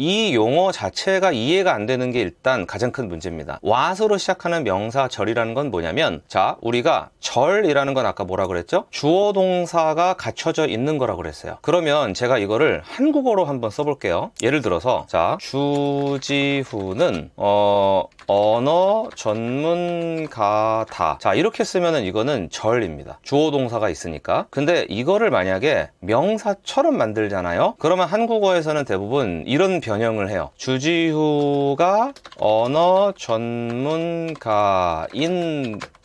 이 용어 자체가 이해가 안 되는 게 일단 가장 큰 문제입니다. what으로 시작하는 명사 절이라는 건 뭐냐면, 자, 우리가 절이라는 건 아까 뭐라 그랬죠? 주어 동사가 갖춰져 있는 거라고 그랬어요. 그러면 제가 이거를 한국어로 한번 써볼게요. 예를 들어서, 자, 주지후는 언어 전문가다. 자, 이렇게 쓰면은 이거는 절입니다. 주어 동사가 있으니까. 근데 이거를 만약에 명사처럼 만들잖아요. 그러면 한국어에서는 대부분 이런 변형을 해요. 주지후가 언어 전문가인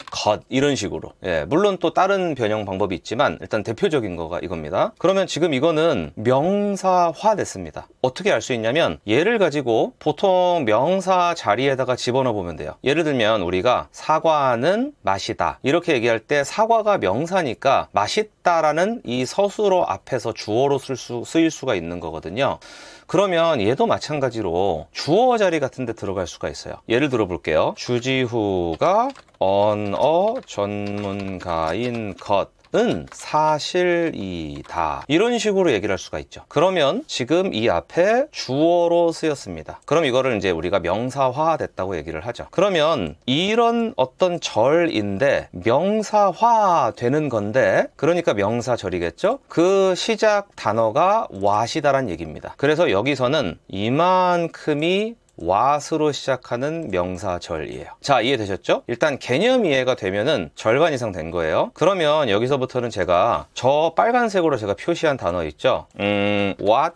것, 이런 식으로. 예, 물론 또 다른 변형 방법이 있지만 일단 대표적인 거가 이겁니다. 그러면 지금 이거는 명사화 됐습니다. 어떻게 알 수 있냐면, 얘를 가지고 보통 명사 자리에다가 집어넣어 보면 돼요. 예를 들면 우리가 사과는 맛이다 이렇게 얘기할 때 사과가 명사니까 맛있다라는 이 서술어 앞에서 주어로 쓰일 수가 있는 거거든요. 그러면 얘도 마찬가지로 주어 자리 같은 데 들어갈 수가 있어요. 예를 들어 볼게요. 주지후가 언어 전문가인 것은 사실이다. 이런 식으로 얘기를 할 수가 있죠. 그러면 지금 이 앞에 주어로 쓰였습니다. 그럼 이거를 이제 우리가 명사화 됐다고 얘기를 하죠. 그러면 이런 어떤 절인데 명사화 되는 건데, 그러니까 명사절이겠죠? 그 시작 단어가 what이다란 얘기입니다. 그래서 여기서는 이만큼이 what으로 시작하는 명사절이에요. 자, 이해되셨죠? 일단 개념 이해가 되면은 절반 이상 된 거예요. 그러면 여기서부터는 제가 저 빨간색으로 제가 표시한 단어 있죠? What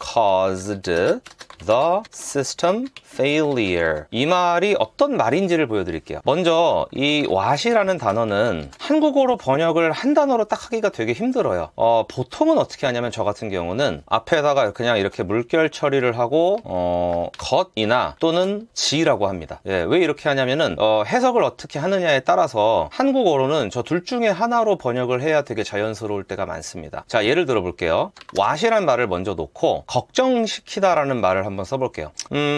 caused the system failure. 이 말이 어떤 말인지를 보여드릴게요. 먼저 이 what이라는 단어는 한국어로 번역을 한 단어로 딱 하기가 되게 힘들어요. 보통은 어떻게 하냐면, 저 같은 경우는 앞에다가 그냥 이렇게 물결 처리를 하고 것이나 또는 지라고 합니다. 예, 왜 이렇게 하냐면은 해석을 어떻게 하느냐에 따라서 한국어로는 저 둘 중에 하나로 번역을 해야 되게 자연스러울 때가 많습니다. 자, 예를 들어 볼게요. what이란 말을 먼저 놓고 걱정시키다라는 말을 한번 써볼게요.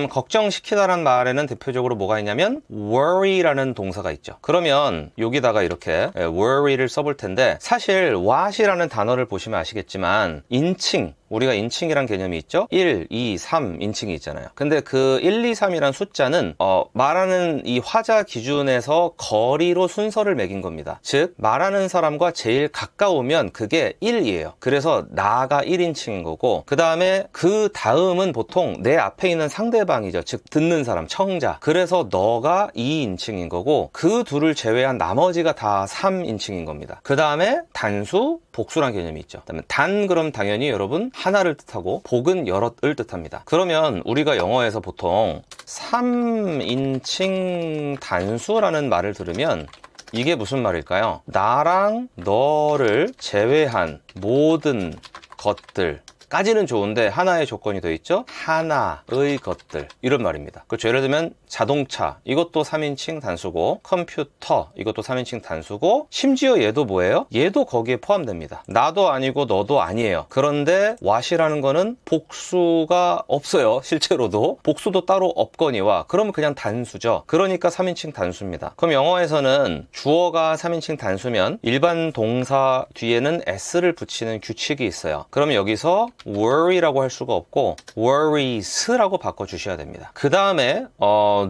걱정시키다라는 말에는 대표적으로 뭐가 있냐면 worry라는 동사가 있죠. 그러면 여기다가 이렇게 worry를 써볼 텐데, 사실 what이라는 단어를 보시면 아시겠지만 인칭, 우리가 인칭이란 개념이 있죠. 1, 2, 3 인칭이 있잖아요. 근데 그 1, 2, 3이란 숫자는 말하는 이 화자 기준에서 거리로 순서를 매긴 겁니다. 즉 말하는 사람과 제일 가까우면 그게 1이에요. 그래서 나가 1인칭인 거고, 그 다음에 그 다음은 보통 내 앞에 있는 상대방이죠. 즉 듣는 사람, 청자. 그래서 너가 2인칭인 거고, 그 둘을 제외한 나머지가 다 3인칭인 겁니다. 그 다음에 단수, 복수란 개념이 있죠. 그다음에 단, 그럼 당연히 여러분 하나를 뜻하고, 복은 여럿을 뜻합니다. 그러면 우리가 영어에서 보통 3인칭 단수라는 말을 들으면 이게 무슨 말일까요? 나랑 너를 제외한 모든 것들 까지는 좋은데 하나의 조건이 더 있죠? 하나의 것들, 이런 말입니다. 그렇죠. 예를 들면 자동차, 이것도 3인칭 단수고, 컴퓨터, 이것도 3인칭 단수고, 심지어 얘도 뭐예요? 얘도 거기에 포함됩니다. 나도 아니고 너도 아니에요. 그런데 what이라는 거는 복수가 없어요. 실제로도 복수도 따로 없거니와, 그러면 그냥 단수죠. 그러니까 3인칭 단수입니다. 그럼 영어에서는 주어가 3인칭 단수면 일반 동사 뒤에는 s를 붙이는 규칙이 있어요. 그러면 여기서 worry라고 할 수가 없고 worries라고 바꿔주셔야 됩니다. 그 다음에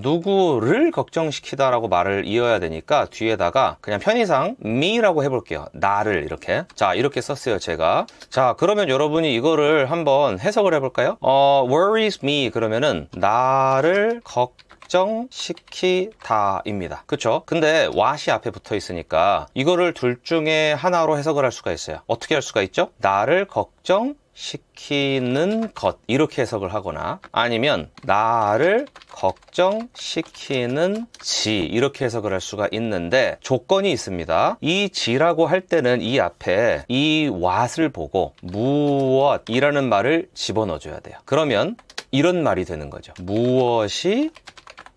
누구를 걱정시키다 라고 말을 이어야 되니까 뒤에다가 그냥 편의상 me라고 해볼게요. 나를. 이렇게. 자, 이렇게 썼어요, 제가. 자, 그러면 여러분이 이거를 한번 해석을 해볼까요? worries me 그러면은 나를 걱정시키다입니다. 그쵸? 근데 what이 앞에 붙어 있으니까 이거를 둘 중에 하나로 해석을 할 수가 있어요. 어떻게 할 수가 있죠? 나를 걱정시키는 것, 이렇게 해석을 하거나, 아니면 나를 걱정시키는 지, 이렇게 해석을 할 수가 있는데 조건이 있습니다. 이 지라고 할 때는 이 앞에 이 what을 보고 무엇이라는 말을 집어넣어줘야 돼요. 그러면 이런 말이 되는 거죠. 무엇이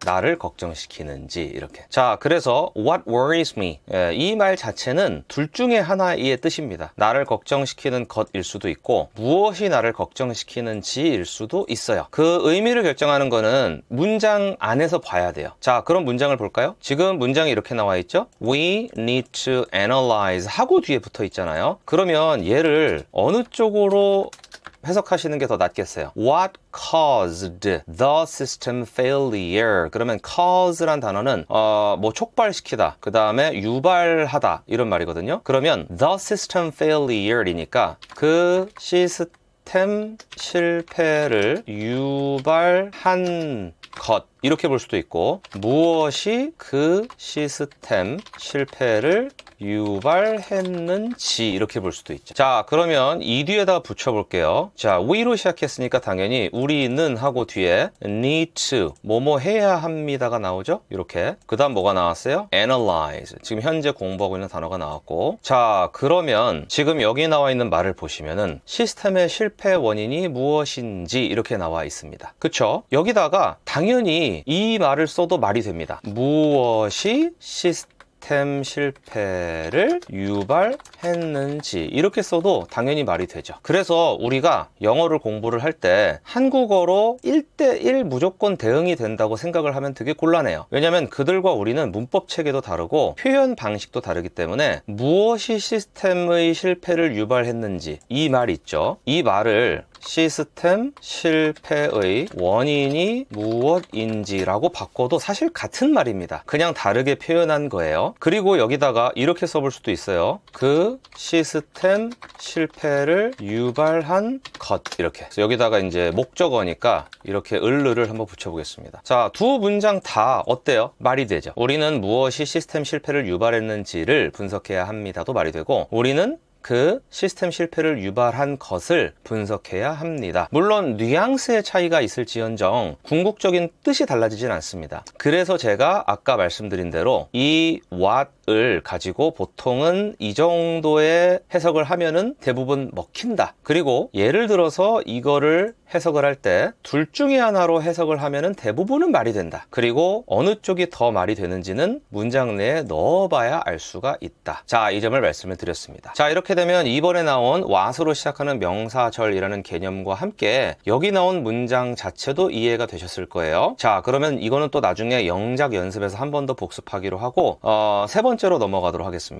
나를 걱정시키는지, 이렇게. 자, 그래서 what worries me, 이 말 자체는 둘 중에 하나의 뜻입니다. 나를 걱정시키는 것일 수도 있고 무엇이 나를 걱정시키는지일 수도 있어요. 그 의미를 결정하는 거는 문장 안에서 봐야 돼요. 자, 그럼 문장을 볼까요? 지금 문장이 이렇게 나와 있죠. We need to analyze 하고 뒤에 붙어 있잖아요. 그러면 얘를 어느 쪽으로 해석하시는 게 더 낫겠어요. What caused the system failure? 그러면 cause란 단어는 뭐 촉발시키다, 그 다음에 유발하다 이런 말이거든요. 그러면 the system failure이니까 그 시스템 실패를 유발한 것 이렇게 볼 수도 있고, 무엇이 그 시스템 실패를 유발했는지 이렇게 볼 수도 있죠. 자, 그러면 이 뒤에다 붙여볼게요. 자, we로 시작했으니까 당연히 우리는 하고 뒤에 need to 뭐뭐 해야 합니다가 나오죠. 이렇게. 그 다음 뭐가 나왔어요? analyze. 지금 현재 공부하고 있는 단어가 나왔고, 자, 그러면 지금 여기 나와 있는 말을 보시면은 시스템의 실패 원인이 무엇인지 이렇게 나와 있습니다. 그쵸? 여기다가 당연히 이 말을 써도 말이 됩니다. 무엇이 시스템 실패를 유발했는지 이렇게 써도 당연히 말이 되죠. 그래서 우리가 영어를 공부를 할 때 한국어로 1대1 무조건 대응이 된다고 생각을 하면 되게 곤란해요. 왜냐면 그들과 우리는 문법 체계도 다르고 표현 방식도 다르기 때문에 무엇이 시스템의 실패를 유발했는지 이 말 있죠. 이 말을 시스템 실패의 원인이 무엇인지라고 바꿔도 사실 같은 말입니다. 그냥 다르게 표현한 거예요. 그리고 여기다가 이렇게 써볼 수도 있어요. 그 시스템 실패를 유발한 것 이렇게. 그래서 여기다가 이제 목적어니까 이렇게 을을 한번 붙여보겠습니다. 자, 두 문장 다 어때요? 말이 되죠. 우리는 무엇이 시스템 실패를 유발했는지를 분석해야 합니다도 말이 되고, 우리는 그 시스템 실패를 유발한 것을 분석해야 합니다. 물론 뉘앙스의 차이가 있을지언정 궁극적인 뜻이 달라지진 않습니다. 그래서 제가 아까 말씀드린 대로 이 what을 가지고 보통은 이 정도의 해석을 하면은 대부분 먹힌다. 그리고 예를 들어서 이거를 해석을 할 때 둘 중에 하나로 해석을 하면은 대부분은 말이 된다. 그리고 어느 쪽이 더 말이 되는지는 문장 내에 넣어봐야 알 수가 있다. 자, 이 점을 말씀을 드렸습니다. 자, 이렇게 되면 이번에 나온 what으로 시작하는 명사절이라는 개념과 함께 여기 나온 문장 자체도 이해가 되셨을 거예요. 자, 그러면 이거는 또 나중에 영작 연습에서 한 번 더 복습하기로 하고 세 번째로 넘어가도록 하겠습니다.